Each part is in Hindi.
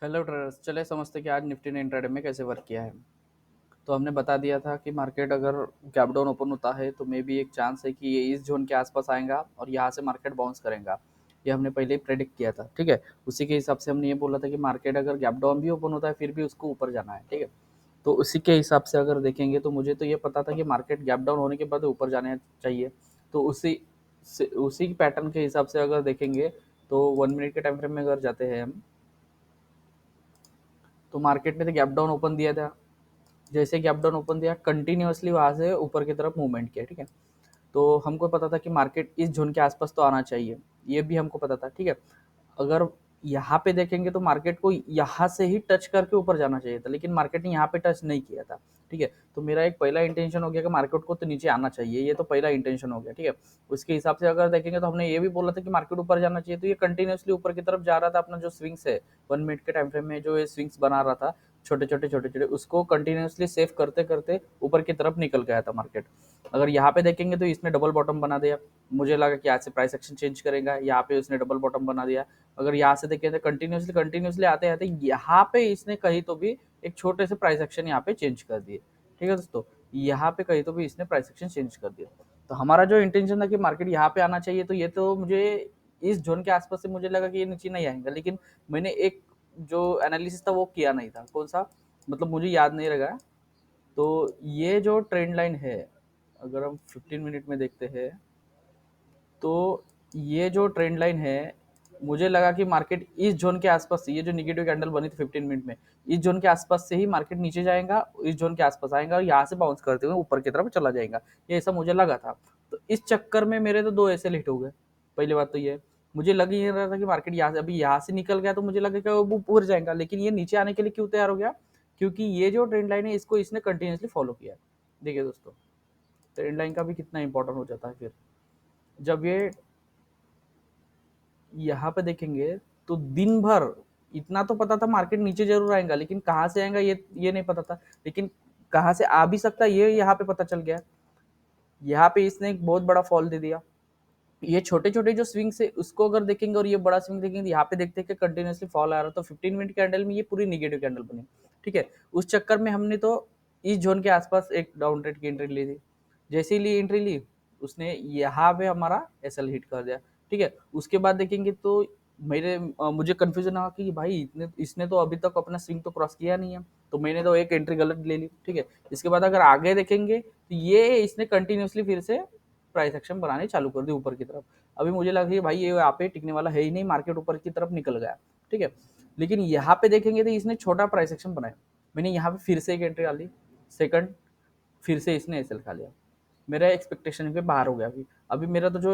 हेलो ट्रेडर्स, चले समझते हैं कि आज निफ्टी ने इंट्राडे में कैसे वर्क किया है। तो हमने बता दिया था कि मार्केट अगर गैप डाउन ओपन होता है तो मे बी एक चांस है कि ये इस जोन के आसपास आएगा और यहाँ से मार्केट बाउंस करेगा। ये हमने पहले ही प्रेडिक्ट किया था, ठीक है। उसी के हिसाब से हमने ये बोला था कि मार्केट अगर गैप डाउन भी ओपन होता है फिर भी उसको ऊपर जाना है, ठीक है। तो उसी के हिसाब से अगर देखेंगे तो मुझे तो ये पता था कि मार्केट गैप डाउन होने के बाद ऊपर जाने चाहिए। तो उसी पैटर्न के हिसाब से अगर देखेंगे तो 1 मिनट के टाइम फ्रेम में अगर जाते हैं हम, तो मार्केट ने तो गैप डाउन ओपन दिया था। जैसे गैप डाउन ओपन दिया, कंटिन्यूअसली वहां से ऊपर की तरफ मूवमेंट किया, ठीक है। तो हमको पता था कि मार्केट इस जोन के आसपास तो आना चाहिए, ये भी हमको पता था, ठीक है। अगर यहाँ पे देखेंगे तो मार्केट को यहाँ से ही टच करके ऊपर जाना चाहिए था, लेकिन मार्केट ने यहाँ पे टच नहीं किया था, ठीक है। तो मेरा एक पहला इंटेंशन हो गया कि मार्केट को तो नीचे आना चाहिए, ये तो पहला इंटेंशन हो गया, ठीक है। उसके हिसाब से अगर देखेंगे तो हमने ये भी बोला था कि मार्केट ऊपर जाना चाहिए, तो ये कंटिन्यूसली ऊपर की तरफ जा रहा था। अपना जो स्विंग्स है 1 मिनट के टाइम फ्रेम में जो ये स्विंग्स बना रहा था, छोटे छोटे उसको कंटिन्यूसली सेव करते करते ऊपर की तरफ निकल गया था मार्केट। अगर यहाँ पे देखेंगे तो इसने डबल बॉटम बना दिया। मुझे लगा कि आज से प्राइस एक्शन चेंज करेगा, यहाँ पे उसने डबल बॉटम बना दिया। अगर यहाँ से देखें तो कंटिन्यूसली कंटिन्यूसली आते आते यहाँ पे इसने कहीं तो भी एक छोटे से प्राइस एक्शन यहाँ पे चेंज कर दिए, ठीक है दोस्तों। यहाँ पे कहीं तो भी इसने प्राइस एक्शन चेंज कर दिया। तो हमारा जो इंटेंशन था कि मार्केट यहाँ पे आना चाहिए, तो ये तो मुझे इस जोन के आसपास से मुझे लगा कि ये नीचे नहीं आएगा, लेकिन मैंने एक जो एनालिसिस था वो किया नहीं था। कौन सा, मतलब मुझे याद नहीं रहा। तो ये जो ट्रेंड लाइन है, अगर हम 15 मिनट में देखते हैं तो ये जो ट्रेंड लाइन है, मुझे लगा कि मार्केट इस जोन के आसपास से, ये जो निगेटिव कैंडल बनी थी 15 मिनट में, इस जोन के आसपास से ही मार्केट नीचे जाएगा, इस जोन के आसपास आएगा और यहाँ से बाउंस करते हुए ऊपर की तरफ चला जाएगा, ये ऐसा मुझे लगा था। तो इस चक्कर में मेरे तो दो ऐसे हिट हो गए। पहली बात तो ये, मुझे लग ही नहीं रहा था कि मार्केट यहाँ से अभी यहाँ से निकल गया तो मुझे लगा कि वो ऊपर जाएगा, लेकिन ये नीचे आने के लिए क्यों तैयार हो गया? क्योंकि ये जो ट्रेंड लाइन है इसको इसने कंटिन्यूसली फॉलो किया। देखिए दोस्तों, ट्रेंड लाइन का भी कितना इंपॉर्टेंट हो जाता है फिर। जब ये यहाँ पे देखेंगे तो दिन भर इतना तो पता था मार्केट नीचे जरूर आएगा, लेकिन कहाँ से आएगा ये नहीं पता था। लेकिन कहाँ से आ भी सकता है ये यहाँ पे पता चल गया। यहाँ पे इसने एक बहुत बड़ा फॉल दे दिया। ये छोटे छोटे जो स्विंग्स है उसको अगर देखेंगे और ये बड़ा स्विंग देखेंगे, यहाँ पे देखते हैं कि कंटिन्यूसली फॉल आ रहा है। तो 15 मिनट कैंडल में ये पूरी निगेटिव कैंडल बनी, ठीक है। उस चक्कर में हमने तो इस जोन के आसपास एक डाउन ट्रेड की एंट्री ली थी। जैसे ही ली एंट्री ली, उसने यहाँ पे हमारा एसएल हिट कर दिया, ठीक है। उसके बाद देखेंगे तो मुझे कंफ्यूजन हुआ कि भाई इतने इसने तो अभी तक अपना स्विंग तो क्रॉस किया नहीं है, तो मैंने तो एक एंट्री गलत ले ली, ठीक है। इसके बाद अगर आगे देखेंगे तो ये इसने कंटिन्यूसली फिर से प्राइस एक्शन बनाने चालू कर दी ऊपर की तरफ। अभी मुझे लगा कि भाई ये यहाँ पे टिकने वाला है ही नहीं, मार्केट ऊपर की तरफ निकल गया, ठीक है। लेकिन यहाँ पे देखेंगे तो इसने छोटा प्राइस एक्शन बनाया। मैंने यहाँ पे फिर से एक एंट्री डाली, सेकंड, फिर से इसने एसएल खा लिया। मेरा एक्सपेक्टेशन के बाहर हो गया। अभी अभी मेरा तो जो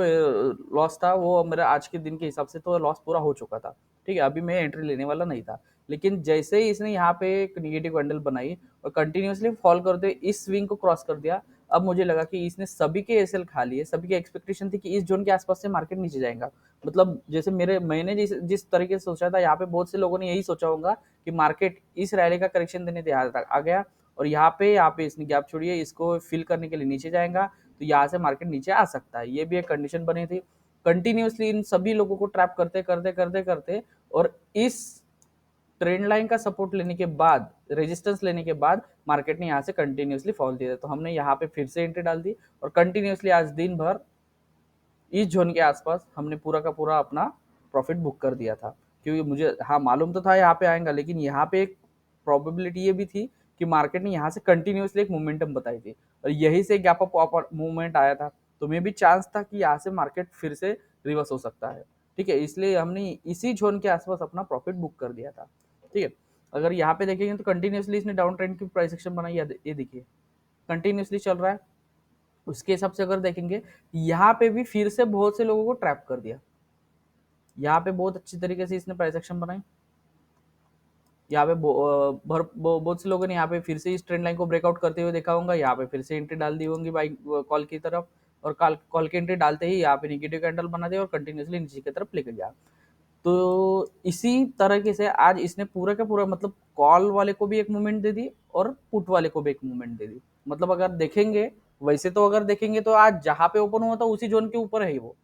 लॉस था वो मेरा आज के दिन के हिसाब से तो लॉस पूरा हो चुका था, ठीक है। अभी मैं एंट्री लेने वाला नहीं था। लेकिन जैसे ही इसने यहाँ पे एक निगेटिव कैंडल बनाई और कंटिन्यूसली फॉल करते इस स्विंग को क्रॉस कर दिया, अब मुझे लगा कि इसने सभी के एसएल खा लिए। सभी की एक्सपेक्टेशन थी कि इस जोन के आसपास से मार्केट नीचे जाएगा। मतलब जैसे मैंने जिस तरीके से सोचा था, यहाँ पे बहुत से लोगों ने यही सोचा होगा कि मार्केट इस रैली का करेक्शन देने आ गया और यहाँ पे इसने गैप छोड़ी है, इसको फिल करने के लिए नीचे जाएगा, तो यहाँ से मार्केट नीचे आ सकता है। ये भी एक कंडीशन बनी थी। कंटिन्यूसली इन सभी लोगों को ट्रैप करते करते करते करते और इस ट्रेंड लाइन का सपोर्ट लेने के बाद, रेजिस्टेंस लेने के बाद मार्केट ने यहाँ से कंटिन्यूसली फॉल दिया। तो हमने यहाँ पे फिर से एंट्री डाल दी और कंटिन्यूसली आज दिन भर इस जोन के आसपास हमने पूरा का पूरा अपना प्रॉफिट बुक कर दिया था। क्योंकि मुझे हाँ मालूम तो था यहाँ पे आएगा, लेकिन यहाँ पे एक प्रोबेबिलिटी ये भी थी कि मार्केट ने यहाँ से कंटिन्यूसली एक मोमेंटम बताई थी और यही से गैप अप मूवमेंट आया था। तो मे भी चांस था कि यहाँ से मार्केट फिर से रिवर्स हो सकता है, ठीक है। इसलिए हमने इसी जोन के आसपास अपना प्रॉफिट बुक कर दिया था, ठीक है। अगर यहाँ पे देखेंगे तो कंटिन्यूसली इसने डाउन ट्रेंड की प्राइस एक्शन बनाई, ये देखिए कंटिन्यूसली चल रहा है। उसके हिसाब से अगर देखेंगे, यहाँ पे भी फिर से बहुत से लोगों को ट्रैप कर दिया। यहाँ पे बहुत अच्छी तरीके से इसने प्राइस एक्शन बनाई। यहाँ पे बहुत से लोगों ने यहाँ पे फिर से इस ट्रेंड लाइन को ब्रेकआउट करते हुए देखा होगा। यहाँ पे फिर से एंट्री डाल दी होंगी बाई कॉल की तरफ, और कॉल की एंट्री डालते ही यहाँ पे निगेटिव कैंडल बना दिया और कंटिन्यूसली नीचे की तरफ लेकर गया। तो इसी तरीके से आज इसने पूरा का पूरा, मतलब कॉल वाले को भी एक मूवमेंट दे दी और पुट वाले को भी एक मूवमेंट दे दी। मतलब अगर देखेंगे, वैसे तो अगर देखेंगे तो आज जहां पे ओपन हुआ था उसी जोन के ऊपर है वो,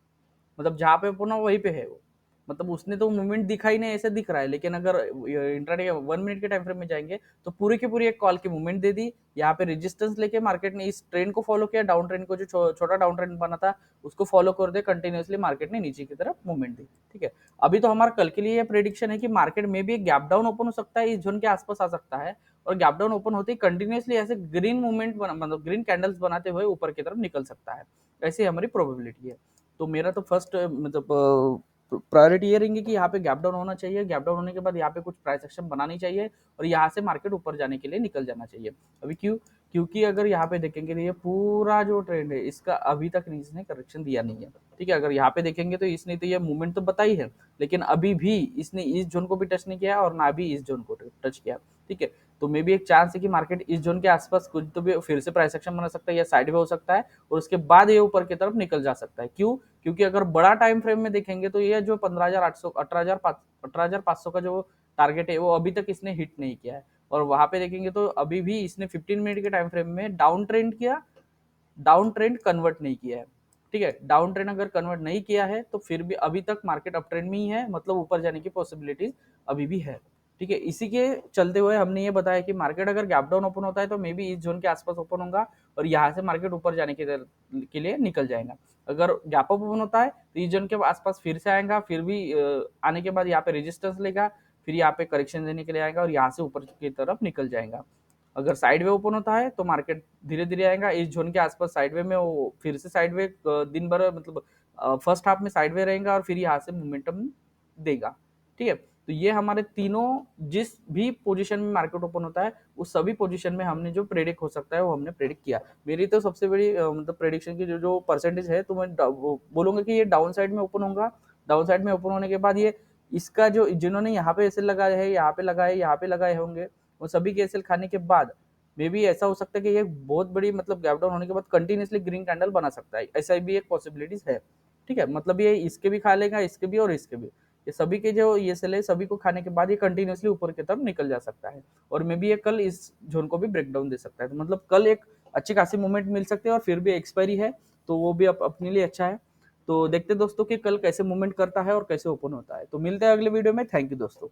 मतलब जहां पे ओपन हुआ वहीं पे है वो। मतलब उसने तो मूवमेंट दिखा ही नहीं, ऐसे दिख रहा है। लेकिन अगर इंट्राडे 1 मिनट के टाइम फ्रेम में जाएंगे तो पूरी की पूरी एक कॉल की मूवमेंट दे दी, यहाँ पे रेजिस्टेंस लेके मार्केट ने इस ट्रेंड को फॉलो किया, डाउन ट्रेंड को, जो छोटा डाउन ट्रेंड बना था उसको फॉलो कर दे, कंटिन्यूसली मार्केट ने नीचे की तरफ मूवमेंट दी। ठीक है, अभी तो हमारा कल के लिए ये प्रेडिक्शन है कि मार्केट में भी एक गैप डाउन ओपन हो सकता है, इस जोन के आसपास आ सकता है, और गैप डाउन ओपन होते ही कंटिन्यूसली ऐसे ग्रीन मूवमेंट मतलब ग्रीन कैंडल्स बनाते हुए ऊपर की तरफ निकल सकता है, ऐसी हमारी प्रोबेबिलिटी है। तो मेरा तो फर्स्ट मतलब प्रायोरिटी ये रहेंगी कि यहाँ पे गैप डाउन होना चाहिए, गैप डाउन होने के बाद यहाँ पे कुछ प्राइस एक्शन बनानी चाहिए और यहाँ से मार्केट ऊपर जाने के लिए निकल जाना चाहिए। अभी क्यों? क्योंकि अगर यहाँ पे देखेंगे तो ये पूरा जो ट्रेंड है इसका अभी तक इसने करेक्शन दिया नहीं है। ठीक है, अगर यहाँ पे देखेंगे तो इसने तो ये मूवमेंट तो बताई है, लेकिन अभी भी इसने इस जोन को भी टच नहीं किया और ना भी इस जोन को टच किया। ठीक है, तो मे भी एक चांस है कि मार्केट इस जोन के आसपास कुछ तो भी फिर से प्राइस एक्शन बना सकता है या साइड में हो सकता है और उसके बाद ये ऊपर की तरफ निकल जा सकता है। क्यों? क्योंकि अगर बड़ा टाइम फ्रेम में देखेंगे तो ये जो 15,800 18,500 का जो टारगेट है वो अभी तक इसने हिट नहीं किया है, और वहां पे देखेंगे तो अभी भी इसने 15 मिनट के टाइम फ्रेम में डाउन ट्रेंड किया, डाउन ट्रेंड कन्वर्ट नहीं किया है। ठीक है, डाउन ट्रेंड अगर कन्वर्ट नहीं किया है तो फिर भी अभी तक मार्केट अप ट्रेंड में ही है, मतलब ऊपर जाने की पॉसिबिलिटीज अभी भी है। ठीक है, इसी के चलते हुए हमने ये बताया कि मार्केट अगर गैप डाउन ओपन होता है तो मे बी इस जोन के आसपास ओपन होगा और यहाँ से मार्केट ऊपर जाने के लिए निकल जाएगा। अगर गैप अप ओपन होता है तो इस जोन के आसपास फिर से आएगा, फिर भी आने के बाद यहाँ पे रेजिस्टेंस लेगा, फिर यहाँ पे करेक्शन देने के लिए आएगा और यहाँ से ऊपर की तरफ निकल जाएगा। अगर साइड वे ओपन होता है तो मार्केट धीरे धीरे आएगा इस जोन के आसपास, साइड वे में वो फिर से साइड वे दिन भर मतलब फर्स्ट हाफ में साइड वे रहेगा और फिर यहाँ से मोमेंटम देगा। ठीक है, तो ये हमारे तीनों जिस भी पोजीशन में मार्केट ओपन होता है उस सभी पोजीशन में हमने जो प्रेडिक्ट हो सकता है वो हमने प्रेडिक्ट किया। मेरी तो सबसे बड़ी मतलब प्रेडिक्शन की जो परसेंटेज है तो मैं बोलूंगा कि ये डाउन साइड में ओपन होगा। डाउन साइड में ओपन होने के बाद ये इसका जो जिन्होंने यहाँ पे ऐसे लगाए है, यहाँ पे लगाए, यहाँ पे लगाए होंगे, वो सभी के एसएल खाने के बाद मे बी ऐसा हो सकता है कि ये बहुत बड़ी मतलब गैप डाउन होने के बाद कंटिन्यूसली ग्रीन कैंडल बना सकता है, ऐसा भी एक पॉसिबिलिटीज है। ठीक है, मतलब ये इसके भी खा लेगा, इसके भी और इसके भी, ये सभी के जो ये सेल है सभी को खाने के बाद ये कंटिन्यूसली ऊपर की तरफ निकल जा सकता है और मे बी ये कल इस जोन को भी ब्रेक डाउन दे सकता है। तो मतलब कल एक अच्छी खासी मूवमेंट मिल सकती है और फिर भी एक्सपायरी है तो वो भी अपने लिए अच्छा है। तो देखते दोस्तों कि कल कैसे मूवमेंट करता है और कैसे ओपन होता है। तो मिलते हैं अगले वीडियो में। थैंक यू दोस्तों।